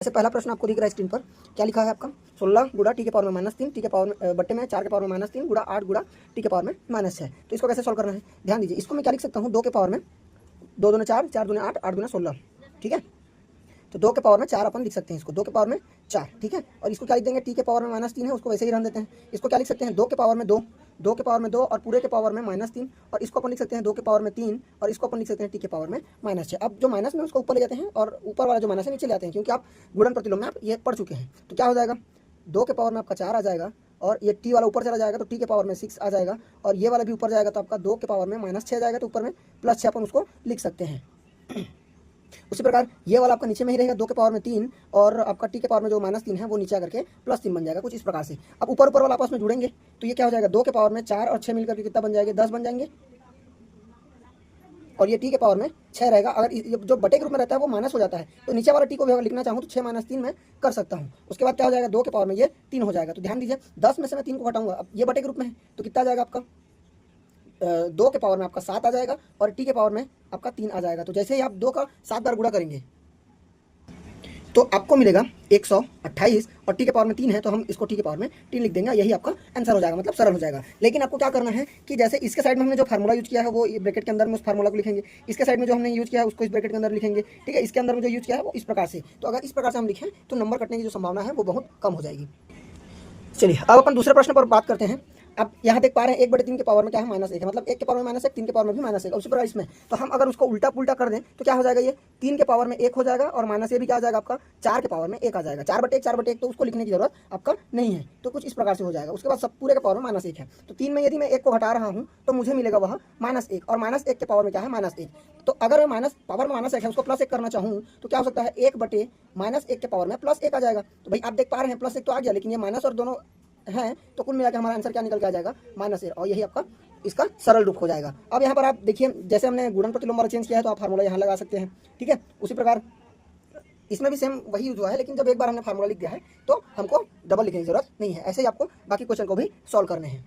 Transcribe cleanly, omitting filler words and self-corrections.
जैसे पहला प्रश्न आपको दिख रहा है स्क्रीन पर, क्या लिखा है आपका 16 गुड़ा टी के पावर में -3 टी के पावर में बट्टे में 4 के पावर में -3 गुड़ा 8 गुड़ा टी के पावर में -6। तो इसको कैसे सॉल्व करना है, ध्यान दीजिए। इसको मैं क्या लिख सकता हूँ, 2 के पावर में 2 दूनी 4, 4 दूनी 8, 8 दूनी 16, ठीक है। तो 2 के पावर में 4 अपन लिख सकते हैं, इसको 2 के पावर में 4, ठीक है। और इसको क्या लिख देंगे, टी के पावर में -3 है, उसको वैसे ही रहने देते हैं। इसको क्या लिख सकते हैं, 2 के पावर में 2, 2 के पावर में 2 और पूरे के पावर में -3, और इसको अपन लिख सकते हैं 2 के पावर में 3, और इसको अपन लिख सकते हैं टी के पावर में -6। अब जो माइनस में उसको ऊपर ले जाते हैं और ऊपर वाला जो माइनस है नीचे ले आते हैं, क्योंकि आप गुणन प्रतिलोम में आप ये पढ़ चुके हैं। तो क्या हो जाएगा, 2 के पावर में आपका 4 आ जाएगा, और ये टी वाला ऊपर चला जाएगा तो टी के पावर में 6 आ जाएगा, और ये वाला भी ऊपर जाएगा तो आपका 2 के पावर में -6 आ जाएगा, तो ऊपर में +6 अपन उसको लिख सकते हैं। उसी प्रकार ये वाला आपका नीचे में ही रहेगा, 2 के पावर में 3, और आपका टी के पावर में जो -3 है वो नीचे आकर के +3 बन जाएगा, कुछ इस प्रकार से। अब ऊपर ऊपर वाला आपस में जुड़ेंगे तो ये क्या हो जाएगा, 2 के पावर में 4 और 6 मिलकर के कितना बन जाएंगे, 10 बन जाएंगे, और ये टी के पावर में 6 रहेगा। अगर जो बटे के रूप में रहता है वो माइनस हो जाता है, तो नीचे वाला टी को भी अगर लिखना चाहूँ तो 6 - 3 में कर सकता हूँ। उसके बाद क्या हो जाएगा, 2 के पावर में ये 3 हो जाएगा। तो ध्यान दीजिए, 10 में से मैं 3 को घटाऊंगा, अब ये बटे के रूप में है तो कितना आ जाएगा आपका, 2 के पावर में आपका 7 आ जाएगा, और टी के पावर में आपका 3 आ जाएगा। तो जैसे ही आप 2 का 7 बार गुणा करेंगे तो आपको मिलेगा 128, और टी के पावर में 3 है तो हम इसको टी के पावर में 3 लिख देंगे, यही आपका आंसर हो जाएगा, मतलब सरल हो जाएगा। लेकिन आपको क्या करना है कि जैसे इसके साइड में हमने जो फार्मूला यूज किया है वो ब्रैकेट के अंदर में उस फार्मूला को लिखेंगे, इसके साइड में जो हमने यूज किया है उसको इस ब्रैकेट के अंदर लिखेंगे, ठीक है। इसके अंदर में जो यूज किया है वो इस प्रकार से। तो अगर इस प्रकार से हम लिखें तो नंबर कटने की जो संभावना है वो बहुत कम हो जाएगी। चलिए अब अपन दूसरे प्रश्न पर बात करते हैं। अब यहाँ देख पा रहे हैं 1/3 के पावर में क्या है, -1 है, मतलब 1 के पावर में -1, 3 के पावर में भी -1। उसी प्रकार इसमें तो हम अगर उसको उल्टा पुल्टा कर दें तो क्या हो जाएगा, ये 3 के पावर में 1 हो जाएगा, और -a भी क्या आ जाएगा आपका 4 के पावर में 1 आ जाएगा। 4/1 4/1 तो उसको लिखने की जरूरत आपका नहीं है, तो कुछ इस प्रकार से हो जाएगा। उसके बाद सब पूरे के पावर में -1 है, तो 3 में यदि मैं 1 को घटा रहा हूँ तो मुझे मिलेगा वह -1, और -1 के पावर में क्या है, -1। तो अगर मैं माइनस पावर में -1 है उसको +1 करना चाहूँ तो क्या हो सकता है, 1/-1 के पावर में +1 आ जाएगा। तो भाई आप देख पा रहे हैं +1 तो आ गया, लेकिन ये माइनस और दोनों हैं तो कुल मिलाकर हमारा आंसर क्या निकल के आ जाएगा, -1, और यही आपका इसका सरल रूप हो जाएगा। अब यहाँ पर आप देखिए, जैसे हमने गुणन प्रतिलोम वाला चेंज किया है तो आप फार्मूला यहाँ लगा सकते हैं, ठीक है। उसी प्रकार इसमें भी सेम वही यूज हुआ है, लेकिन जब एक बार हमने फार्मूला लिख दिया है तो हमको डबल लिखने की जरूरत नहीं है। ऐसे ही आपको बाकी क्वेश्चन को भी सॉल्व करने हैं।